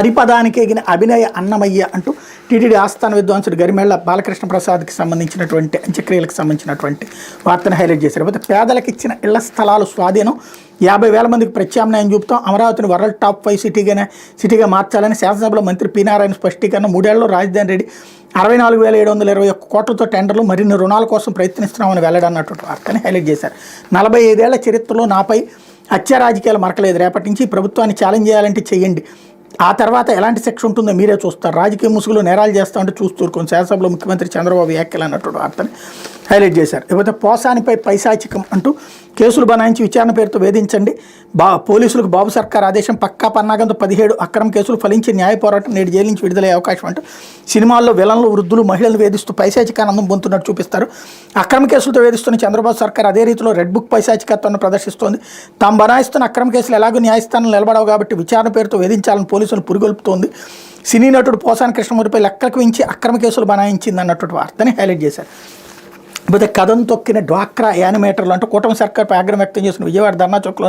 హరిపదానికి ఎగిన అభినయ అన్నమయ్య అంటూ టీటీడీ ఆస్థాన విద్వాంసుడు గరిమెళ్ల బాలకృష్ణ ప్రసాద్కి సంబంధించినటువంటి అంత్యక్రియలకు సంబంధించినటువంటి వార్తను హైలైట్ చేశారు. అయితే పేదలకు ఇచ్చిన ఇళ్ల స్థలాలు స్వాధీనం 50,000 మందికి ప్రత్యామ్నాయం చూపుతాం, అమరావతిని వరల్డ్ టాప్ 5 సిటీగా మార్చాలని శాసనసభలో మంత్రి పి నారాయణ స్పష్టీకరణ. 3 ఏళ్లలో రాజధాని రెడ్డి 64,721 కోట్లతో టెండర్లు, మరిన్ని రుణాల కోసం ప్రయత్నిస్తున్నామని వెల్లడన్నటువంటి వార్తని హైలైట్ చేశారు. 45 ఏళ్ల చరిత్రలో నాపై హత్య రాజకీయాలు మరకలేదు. రేపటి నుంచి ప్రభుత్వాన్ని ఛాలెంజ్ చేయాలంటే చేయండి, ఆ తర్వాత ఎలాంటి శిక్ష ఉంటుందో మీరే చూస్తారు. రాజకీయ ముసుగులు నేరాలు చేస్తామంటే చూస్తూరుకొని శాసనసభలో ముఖ్యమంత్రి చంద్రబాబు వ్యాఖ్యలు అన్నటువంటి వార్తని హైలైట్ చేశారు. ఇకపోతే పోసానిపై పైశాచికం అంటూ కేసులు బనాయించి విచారణ పేరుతో వేధించండి. పోలీసులకు బాబు సర్కార్ ఆదేశం. పక్కా పన్నాగంతో 17 అక్రమ కేసులు ఫలించి న్యాయ పోరాటం నేడు జైలు నుంచి విడుదలయ్యే అవకాశం అంటూ సినిమాల్లో విలన్లు, వృద్ధులు, మహిళలు వేధిస్తూ పైశాచికానందం పొందుతున్నట్టు చూపిస్తారు. అక్రమ కేసులతో వేధిస్తున్న చంద్రబాబు సర్కార్ అదే రీతిలో రెడ్ బుక్ పైశాచికత్వాన్ని ప్రదర్శిస్తోంది. తాము బనాయిస్తున్న అక్రమ కేసులు ఎలాగో న్యాయస్థానం నిలబడవు కాబట్టి విచారణ పేరుతో వేధించాలని పోలీసులు పురిగొల్పుతోంది. సినీ నటుడు పోసాని కృష్ణమూర్తిపై లెక్కలకు మించి అక్రమ కేసులు బనాయించింది అన్నటువంటి వార్తని హైలైట్ చేశారు. కాకపోతే కథం తొక్కిన డ్వాక్రా యానిమేటర్లు అంటూ కూటమి సర్కార్పై ఆగ్రహం వ్యక్తం చేసిన విజయవాడ ధర్నా చౌక్లో